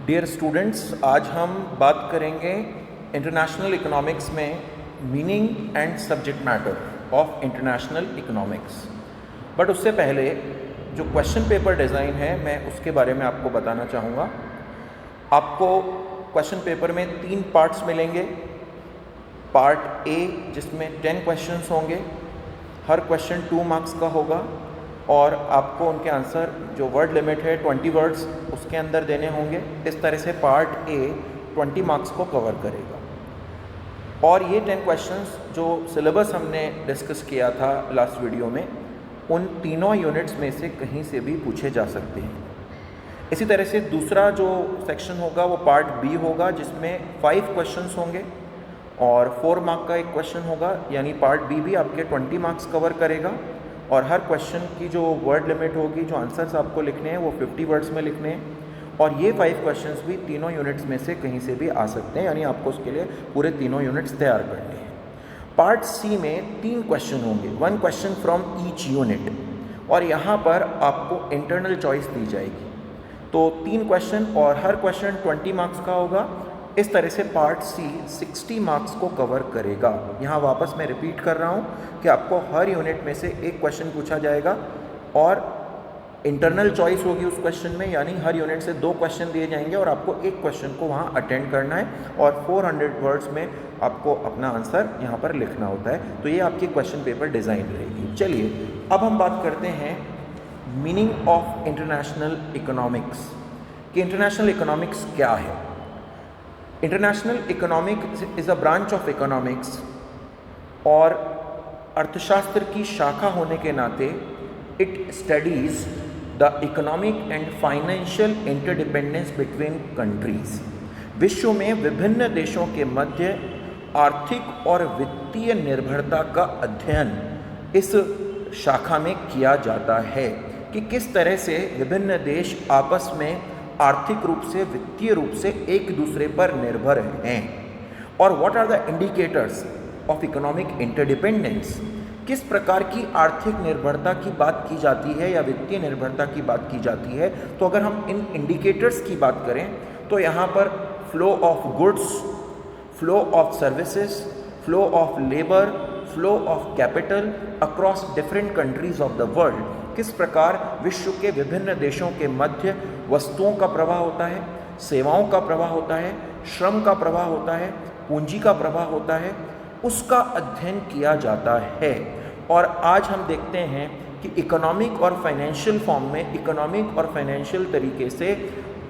Dear students, आज हम बात करेंगे इंटरनेशनल इकोनॉमिक्स में meaning and subject matter of international economics. But उससे पहले जो क्वेश्चन पेपर डिज़ाइन है मैं उसके बारे में आपको बताना चाहूँगा। आपको क्वेश्चन पेपर में 3 पार्ट्स मिलेंगे। पार्ट ए जिसमें 10 क्वेश्चंस होंगे, हर क्वेश्चन 2 मार्क्स का होगा और आपको उनके आंसर जो वर्ड लिमिट है 20 वर्ड्स उसके अंदर देने होंगे। इस तरह से पार्ट ए 20 मार्क्स को कवर करेगा। और ये 10 क्वेश्चंस जो सिलेबस हमने डिस्कस किया था लास्ट वीडियो में, उन तीनों यूनिट्स में से कहीं से भी पूछे जा सकते हैं। इसी तरह से दूसरा जो सेक्शन होगा वो पार्ट बी होगा, जिसमें 5 क्वेश्चंस होंगे और 4 मार्क का एक क्वेश्चन होगा, यानी पार्ट बी भी आपके 20 मार्क्स कवर करेगा। और हर क्वेश्चन की जो वर्ड लिमिट होगी, जो आंसर्स आपको लिखने हैं वो 50 वर्ड्स में लिखने हैं। और ये 5 क्वेश्चंस भी तीनों यूनिट्स में से कहीं से भी आ सकते हैं, यानी आपको उसके लिए पूरे तीनों यूनिट्स तैयार करने हैं। पार्ट सी में 3 क्वेश्चन होंगे, 1 क्वेश्चन फ्रॉम ईच यूनिट, और यहाँ पर आपको इंटरनल चॉइस दी जाएगी। तो 3 क्वेश्चन और हर क्वेश्चन 20 मार्क्स का होगा। इस तरह से पार्ट सी 60 मार्क्स को कवर करेगा। यहाँ वापस मैं रिपीट कर रहा हूँ कि आपको हर यूनिट में से एक क्वेश्चन पूछा जाएगा और इंटरनल चॉइस होगी उस क्वेश्चन में, यानी हर यूनिट से 2 क्वेश्चन दिए जाएंगे और आपको एक क्वेश्चन को वहाँ अटेंड करना है और 400 वर्ड्स में आपको अपना आंसर यहाँ पर लिखना होता है। तो ये आपकी क्वेश्चन पेपर डिज़ाइन रहेगी। चलिए अब हम बात करते हैं मीनिंग ऑफ इंटरनेशनल इकोनॉमिक्स कि इंटरनेशनल इकोनॉमिक्स क्या है। International economics is a branch of economics, और अर्थशास्त्र की शाखा होने के नाते it studies the economic and financial interdependence between countries. विश्व में विभिन्न देशों के मध्य आर्थिक और वित्तीय निर्भरता का अध्ययन इस शाखा में किया जाता है कि किस तरह से विभिन्न देश आपस में आर्थिक रूप से, वित्तीय रूप से एक दूसरे पर निर्भर हैं। और what are the indicators of economic interdependence, किस प्रकार की आर्थिक निर्भरता की बात की जाती है या वित्तीय निर्भरता की बात की जाती है। तो अगर हम इन इंडिकेटर्स की बात करें तो यहाँ पर flow of goods, flow of services, flow of labour, flow of capital across different countries of the world, किस प्रकार विश्व के विभिन्न देशों के मध्य वस्तुओं का प्रवाह होता है, सेवाओं का प्रवाह होता है, श्रम का प्रवाह होता है, पूंजी का प्रवाह होता है, उसका अध्ययन किया जाता है। और आज हम देखते हैं कि इकोनॉमिक और फाइनेंशियल फॉर्म में, इकोनॉमिक और फाइनेंशियल तरीके से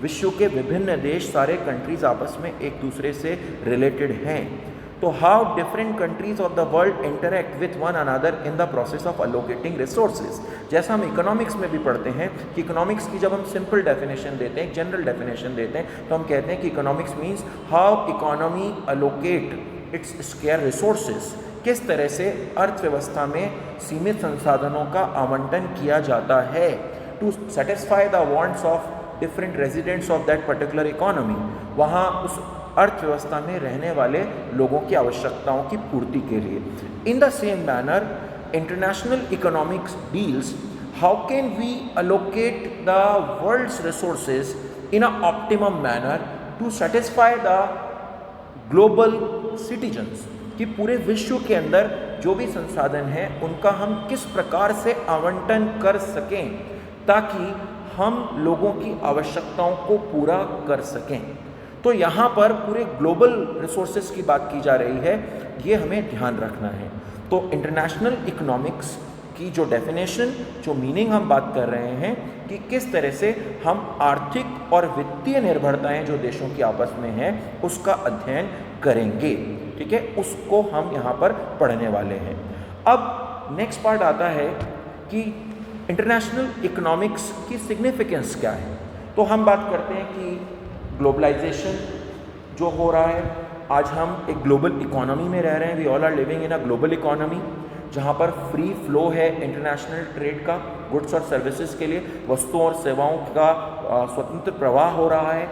विश्व के विभिन्न देश, सारे कंट्रीज आपस में एक दूसरे से रिलेटेड हैं। तो how different countries of the world interact with one another in the process of allocating resources. जैसा हम इकोनॉमिक्स में भी पढ़ते हैं कि इकोनॉमिक्स की जब हम सिंपल डेफिनेशन देते हैं, जनरल डेफिनेशन देते हैं, तो हम कहते हैं कि economics means how economy allocate it's square resources, किस तरह से अर्थव्यवस्था में सीमित संसाधनों का आवंटन किया जाता है to satisfy the wants of different residents of that particular economy, वहाँ उस अर्थव्यवस्था में रहने वाले लोगों की आवश्यकताओं की पूर्ति के लिए। In the same manner international economics deals how can we allocate the world's resources in a optimum manner to satisfy the global citizens, कि पूरे विश्व के अंदर जो भी संसाधन हैं उनका हम किस प्रकार से आवंटन कर सकें ताकि हम लोगों की आवश्यकताओं को पूरा कर सकें। तो यहाँ पर पूरे ग्लोबल रिसोर्सेज की बात की जा रही है, ये हमें ध्यान रखना है। तो इंटरनेशनल इकोनॉमिक्स की जो डेफिनेशन, जो मीनिंग हम बात कर रहे हैं कि किस तरह से हम आर्थिक और वित्तीय निर्भरताएं जो देशों की आपस में हैं उसका अध्ययन करेंगे, ठीक है, उसको हम यहाँ पर पढ़ने वाले हैं। अब नेक्स्ट पार्ट आता है कि इंटरनेशनल इकोनॉमिक्स की सिग्निफिकेंस क्या है। तो हम बात करते हैं कि ग्लोबलाइजेशन जो हो रहा है, आज हम एक ग्लोबल इकोनॉमी में रह रहे हैं। We all are living in a global economy जहाँ पर फ्री फ्लो है इंटरनेशनल ट्रेड का, गुड्स और सर्विसेज के लिए वस्तुओं और सेवाओं का स्वतंत्र प्रवाह हो रहा है,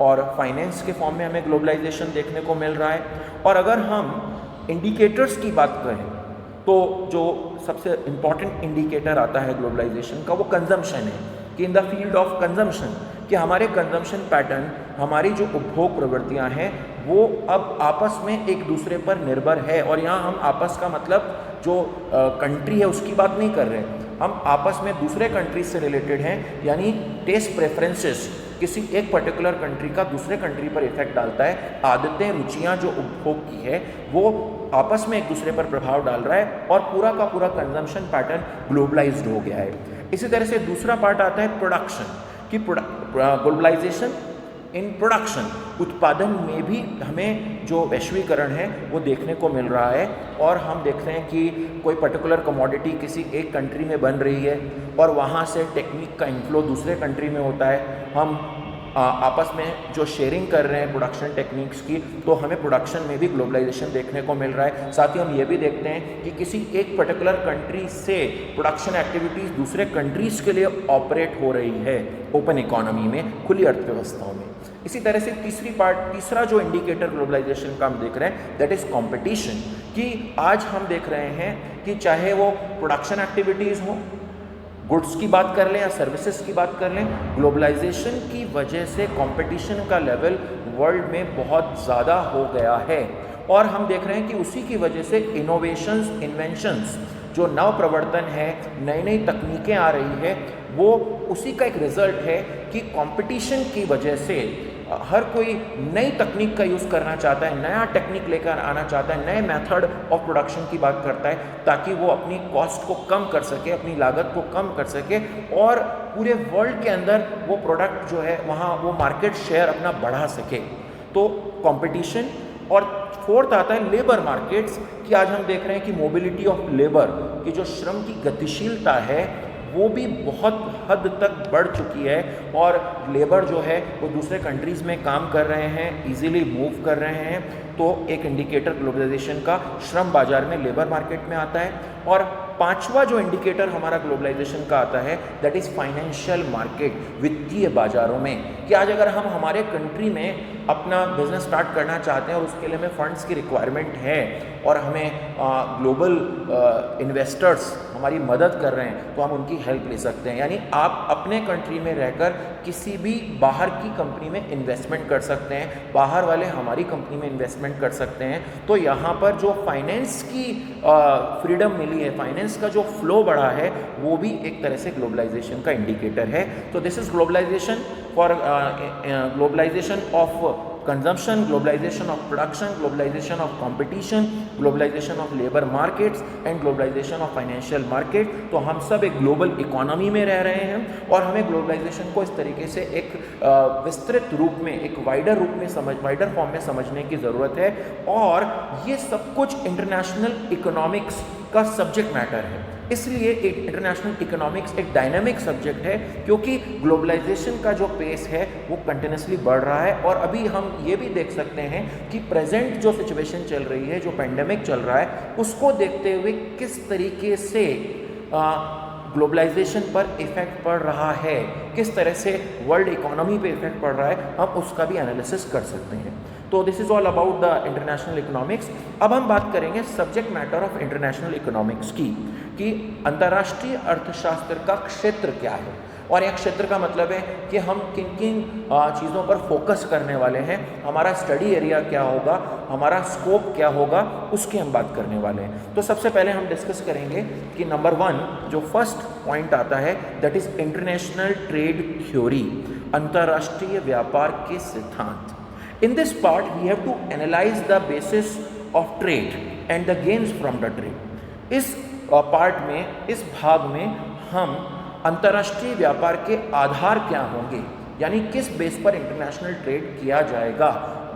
और फाइनेंस के फॉर्म में हमें ग्लोबलाइजेशन देखने को मिल रहा है। और अगर हम इंडिकेटर्स की बात करें तो जो सबसे इम्पॉर्टेंट इंडिकेटर आता है ग्लोबलाइजेशन का वो कंजम्पशन है, कि in the field of consumption कि हमारे कंजम्पशन पैटर्न, हमारी जो उपभोग प्रवृत्तियां हैं वो अब आपस में एक दूसरे पर निर्भर है। और यहाँ हम आपस का मतलब जो कंट्री है उसकी बात नहीं कर रहे, हम आपस में दूसरे कंट्रीज से रिलेटेड हैं, यानी टेस्ट प्रेफरेंसेस किसी एक पर्टिकुलर कंट्री का दूसरे कंट्री पर इफेक्ट डालता है। आदतें, रुचियाँ जो उपभोग की है वो आपस में एक दूसरे पर प्रभाव डाल रहा है और पूरा का पूरा कंजम्पशन पैटर्न ग्लोबलाइज्ड हो गया है। इसी तरह से दूसरा पार्ट आता है प्रोडक्शन, कि ग्लोबलाइजेशन इन प्रोडक्शन, उत्पादन में भी हमें जो वैश्वीकरण है वो देखने को मिल रहा है। और हम देख रहे हैं कि कोई पर्टिकुलर कमोडिटी किसी एक कंट्री में बन रही है और वहाँ से टेक्निक का इनफ्लो दूसरे कंट्री में होता है। हम आपस में जो शेयरिंग कर रहे हैं प्रोडक्शन टेक्निक्स की, तो हमें प्रोडक्शन में भी ग्लोबलाइजेशन देखने को मिल रहा है। साथ ही हम ये भी देखते हैं कि किसी एक पर्टिकुलर कंट्री से प्रोडक्शन एक्टिविटीज़ दूसरे कंट्रीज़ के लिए ऑपरेट हो रही है ओपन इकोनॉमी में, खुली अर्थव्यवस्थाओं में। इसी तरह से तीसरा जो इंडिकेटर ग्लोबलाइजेशन का हम देख रहे हैं दैट इज़ कंपटीशन, कि आज हम देख रहे हैं कि चाहे वो प्रोडक्शन एक्टिविटीज़ हो, गुड्स की बात कर लें या सर्विसेज की बात कर लें, ग्लोबलाइजेशन की वजह से कंपटीशन का लेवल वर्ल्ड में बहुत ज़्यादा हो गया है। और हम देख रहे हैं कि उसी की वजह से इनोवेशंस, इन्वेंशंस, जो नव प्रवर्तन है, नई नई तकनीकें आ रही है, वो उसी का एक रिजल्ट है कि कंपटीशन की वजह से हर कोई नई तकनीक का यूज़ करना चाहता है, नया टेक्निक लेकर आना चाहता है, नए मेथड ऑफ प्रोडक्शन की बात करता है, ताकि वो अपनी कॉस्ट को कम कर सके, अपनी लागत को कम कर सके और पूरे वर्ल्ड के अंदर वो प्रोडक्ट जो है वहाँ वो मार्केट शेयर अपना बढ़ा सके। तो कंपटीशन। और फोर्थ आता है लेबर मार्केट्स, कि आज हम देख रहे हैं कि मोबिलिटी ऑफ लेबर, की जो श्रम की गतिशीलता है वो भी बहुत हद तक बढ़ चुकी है और लेबर जो है वो दूसरे कंट्रीज़ में काम कर रहे हैं, इजीली मूव कर रहे हैं। तो एक इंडिकेटर ग्लोबलाइजेशन का श्रम बाजार में, लेबर मार्केट में आता है। और पांचवा जो इंडिकेटर हमारा ग्लोबलाइजेशन का आता है दैट इज़ फाइनेंशियल मार्केट, वित्तीय बाजारों में, कि आज अगर हम हमारे कंट्री में अपना बिजनेस स्टार्ट करना चाहते हैं और उसके लिए हमें फंड्स की रिक्वायरमेंट है और हमें ग्लोबल इन्वेस्टर्स हमारी मदद कर रहे हैं, तो हम उनकी हेल्प ले सकते हैं। यानी आप अपने कंट्री में रहकर किसी भी बाहर की कंपनी में इन्वेस्टमेंट कर सकते हैं, बाहर वाले हमारी कंपनी में इन्वेस्टमेंट कर सकते हैं। तो यहाँ पर जो फाइनेंस की फ्रीडम मिली है, फाइनेंस का जो फ्लो बढ़ा है, वो भी एक तरह से ग्लोबलाइजेशन का इंडिकेटर है। तो this is globalization for globalization of consumption, globalization of production, globalization of competition, globalization of labor markets and globalization of financial market। तो हम सब एक ग्लोबल इकोनॉमी में रह रहे हैं और हमें ग्लोबलाइजेशन को इस तरीके से एक विस्तृत रूप में, एक वाइडर रूप में वाइडर फॉर्म में समझने की ज़रूरत है। और ये सब कुछ इंटरनेशनल इकोनॉमिक्स का सब्जेक्ट मैटर है, इसलिए एक इंटरनेशनल इकोनॉमिक्स एक डायनामिक सब्जेक्ट है, क्योंकि ग्लोबलाइजेशन का जो पेस है वो कंटिन्यूसली बढ़ रहा है। और अभी हम ये भी देख सकते हैं कि प्रेजेंट जो सिचुएशन चल रही है, जो पेंडेमिक चल रहा है, उसको देखते हुए किस तरीके से ग्लोबलाइजेशन पर इफेक्ट पड़ रहा है, किस तरह से वर्ल्ड इकोनॉमी पे इफेक्ट पड़ रहा है, हम उसका भी एनालिसिस कर सकते हैं। तो this is all about the international economics. अब हम बात करेंगे subject matter of international economics की, कि अंतर्राष्ट्रीय अर्थशास्त्र का क्षेत्र क्या है। और यह क्षेत्र का मतलब है कि हम किन किन चीज़ों पर फोकस करने वाले हैं, हमारा स्टडी एरिया क्या होगा, हमारा स्कोप क्या होगा, उसकी हम बात करने वाले हैं। तो सबसे पहले हम डिस्कस करेंगे कि नंबर 1 जो फर्स्ट पॉइंट आता है that is international trade theory, अंतर्राष्ट्रीय व्यापार के सिद्धांत। In this part, we have to analyze the basis of trade and the gains from the trade। इस पार्ट में, इस भाग में हम अंतर्राष्ट्रीय व्यापार के आधार क्या होंगे, यानी किस बेस पर इंटरनेशनल ट्रेड किया जाएगा।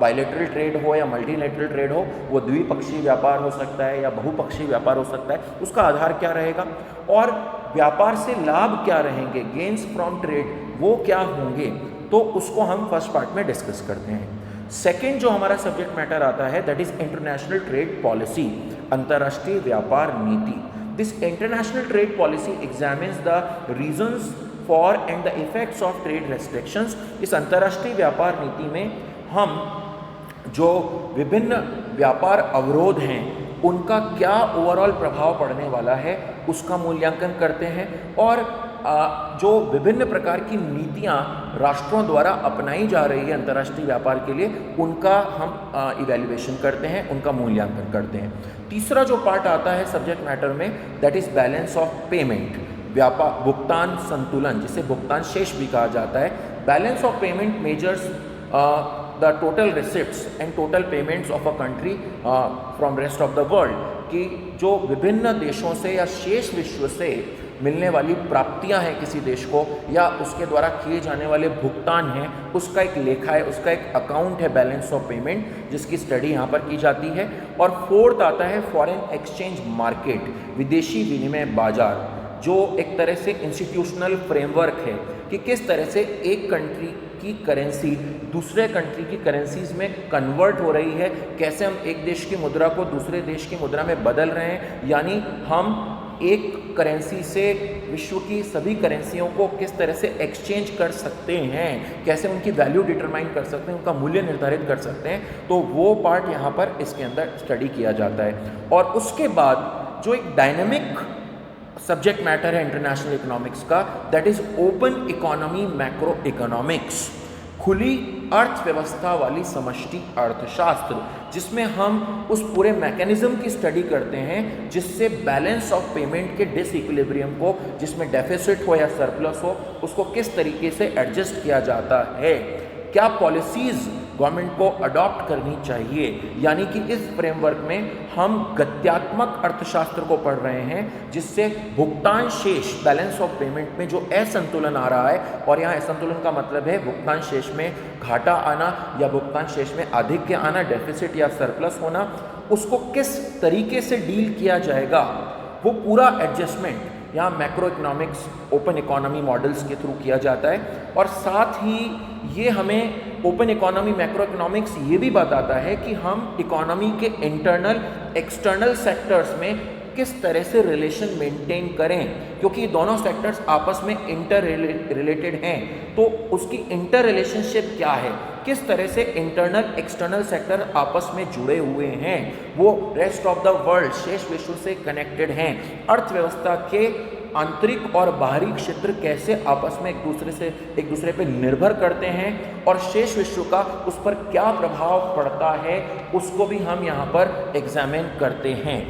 बायलैटरल ट्रेड हो या मल्टीलैटरल ट्रेड हो, वो द्विपक्षीय व्यापार हो सकता है या बहुपक्षीय व्यापार हो सकता है, उसका आधार क्या रहेगा और व्यापार से लाभ क्या रहेंगे, गेन्स फ्रॉम ट्रेड वो क्या होंगे। तो उसको हम फर्स्ट पार्ट में डिस्कस करते हैं। सेकेंड जो हमारा सब्जेक्ट मैटर आता है that is international trade policy, अंतर्राष्ट्रीय व्यापार नीति। This international trade policy examines the reasons for and the effects of trade restrictions. इस अंतर्राष्ट्रीय व्यापार नीति में हम जो विभिन्न व्यापार अवरोध हैं उनका क्या ओवरऑल प्रभाव पड़ने वाला है उसका मूल्यांकन करते हैं। और जो विभिन्न प्रकार की नीतियाँ राष्ट्रों द्वारा अपनाई जा रही है अंतर्राष्ट्रीय व्यापार के लिए, उनका हम इवैल्यूएशन करते हैं, उनका मूल्यांकन करते हैं। तीसरा जो पार्ट आता है सब्जेक्ट मैटर में, that is balance of payment, व्यापार भुगतान संतुलन, जिसे भुगतान शेष भी कहा जाता है। Balance of payment measures the total receipts and total payments of a country from rest of the world, कि जो विभिन्न देशों से या शेष विश्व से मिलने वाली प्राप्तियां हैं किसी देश को, या उसके द्वारा किए जाने वाले भुगतान हैं, उसका एक लेखा है, उसका एक अकाउंट है बैलेंस ऑफ पेमेंट, जिसकी स्टडी यहाँ पर की जाती है। और फोर्थ आता है फॉरेन एक्सचेंज मार्केट, विदेशी विनिमय बाजार, जो एक तरह से इंस्टीट्यूशनल फ्रेमवर्क है कि किस तरह से एक कंट्री की करेंसी दूसरे कंट्री की करेंसीज में कन्वर्ट हो रही है, कैसे हम एक देश की मुद्रा को दूसरे देश की मुद्रा में बदल रहे हैं, यानी हम एक करेंसी से विश्व की सभी करेंसियों को किस तरह से एक्सचेंज कर सकते हैं, कैसे उनकी वैल्यू डिटरमाइन कर सकते हैं, उनका मूल्य निर्धारित कर सकते हैं। तो वो पार्ट यहाँ पर इसके अंदर स्टडी किया जाता है। और उसके बाद जो एक डायनेमिक सब्जेक्ट मैटर है इंटरनेशनल इकोनॉमिक्स का, that is open economy macro economics, खुली अर्थव्यवस्था वाली समष्टि अर्थशास्त्र, जिसमें हम उस पूरे मैकेनिज्म की स्टडी करते हैं जिससे बैलेंस ऑफ पेमेंट के डिसइक्विलिब्रियम को, जिसमें डेफिसिट हो या सरप्लस हो, उसको किस तरीके से एडजस्ट किया जाता है, क्या पॉलिसीज गवर्नमेंट को अडॉप्ट करनी चाहिए। यानी कि इस फ्रेमवर्क में हम गत्यात्मक अर्थशास्त्र को पढ़ रहे हैं, जिससे भुगतान शेष बैलेंस ऑफ पेमेंट में जो असंतुलन आ रहा है, और यहाँ असंतुलन का मतलब है भुगतान शेष में घाटा आना या भुगतान शेष में आधिक्य आना, डेफिसिट या सरप्लस होना, उसको किस तरीके से डील किया जाएगा, वो पूरा एडजस्टमेंट यहाँ macro economics open economy models के थ्रू किया जाता है। और साथ ही ये हमें ओपन इकोनॉमी मैक्रो इकोनॉमिक्स ये भी बताता है कि हम इकोनॉमी के इंटरनल एक्सटर्नल सेक्टर्स में किस तरह से रिलेशन मेंटेन करें, क्योंकि दोनों सेक्टर्स आपस में इंटर रिलेटेड हैं। तो उसकी इंटर रिलेशनशिप क्या है, किस तरह से इंटरनल एक्सटर्नल सेक्टर आपस में जुड़े हुए हैं, वो रेस्ट ऑफ द वर्ल्ड शेष विश्व से कनेक्टेड हैं, अर्थव्यवस्था के आंतरिक और बाहरी क्षेत्र कैसे आपस में एक दूसरे पे निर्भर करते हैं, और शेष विश्व का उस पर क्या प्रभाव पड़ता है, उसको भी हम यहाँ पर एग्जामिन करते हैं।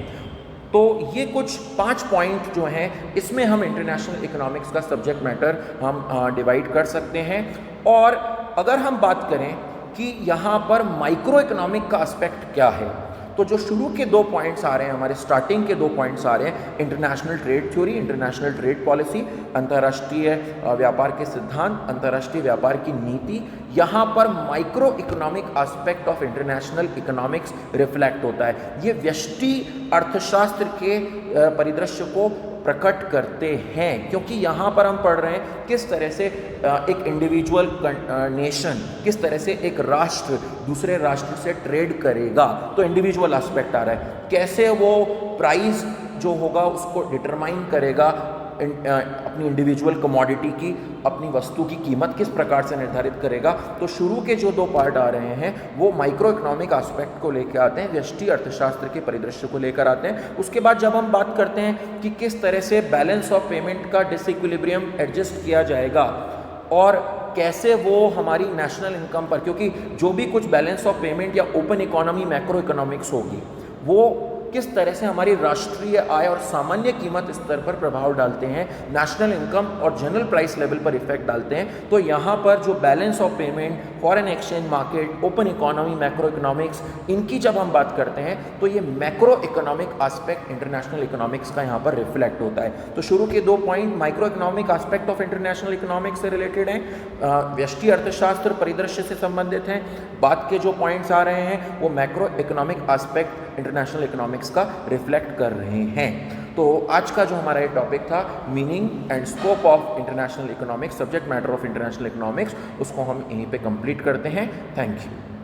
तो ये कुछ 5 पॉइंट जो हैं, इसमें हम इंटरनेशनल इकोनॉमिक्स का सब्जेक्ट मैटर हम डिवाइड कर सकते हैं। और अगर हम बात करें कि यहाँ पर माइक्रो इकोनॉमिक का एस्पेक्ट क्या है, तो जो शुरू के 2 पॉइंट्स आ रहे हैं, हमारे स्टार्टिंग के 2 पॉइंट्स आ रहे हैं, international trade theory, international trade policy, अंतर्राष्ट्रीय व्यापार के सिद्धांत, अंतर्राष्ट्रीय व्यापार की नीति, यहाँ पर micro economic aspect of international economics reflect होता है। ये व्यष्टि अर्थशास्त्र के परिदृश्य को प्रकट करते हैं, क्योंकि यहाँ पर हम पढ़ रहे हैं किस तरह से एक इंडिविजुअल नेशन, किस तरह से एक राष्ट्र दूसरे राष्ट्र से ट्रेड करेगा, तो इंडिविजुअल एस्पेक्ट आ रहा है, कैसे वो प्राइस जो होगा उसको डिटरमाइन करेगा, अपनी इंडिविजुअल कमोडिटी की, अपनी वस्तु की कीमत किस प्रकार से निर्धारित करेगा। तो शुरू के जो 2 पार्ट आ रहे हैं वो माइक्रो इकोनॉमिक एस्पेक्ट को लेकर आते हैं, व्यष्टि अर्थशास्त्र के परिदृश्य को लेकर आते हैं। उसके बाद जब हम बात करते हैं कि किस तरह से बैलेंस ऑफ पेमेंट का डिसइक्विलिब्रियम एडजस्ट किया जाएगा, और कैसे वो हमारी नेशनल इनकम पर, क्योंकि जो भी कुछ बैलेंस ऑफ पेमेंट या ओपन इकोनॉमी मैक्रो इकोनॉमिक्स होगी, वो किस तरह से हमारी राष्ट्रीय आय और सामान्य कीमत स्तर पर प्रभाव डालते हैं, नेशनल इनकम और जनरल प्राइस लेवल पर इफेक्ट डालते हैं। तो यहाँ पर जो balance of payment, foreign exchange market, open economy, macro economics, इनकी जब हम बात करते हैं तो ये macro economic aspect international economics का यहाँ पर रिफ्लेक्ट होता है। तो शुरू के 2 point micro economic aspect of international economics से रिलेटेड हैं, व्यष्टि अर्थशास्त्र परिदृश्य से संबंधित हैं। बाद के जो पॉइंट्स आ रहे हैं वो macro economic aspect international economics का रिफ्लेक्ट कर रहे हैं। तो आज का जो हमारा ये टॉपिक था, meaning and scope of international economics, subject matter of international economics, उसको हम यहीं पे कंप्लीट करते हैं। Thank you.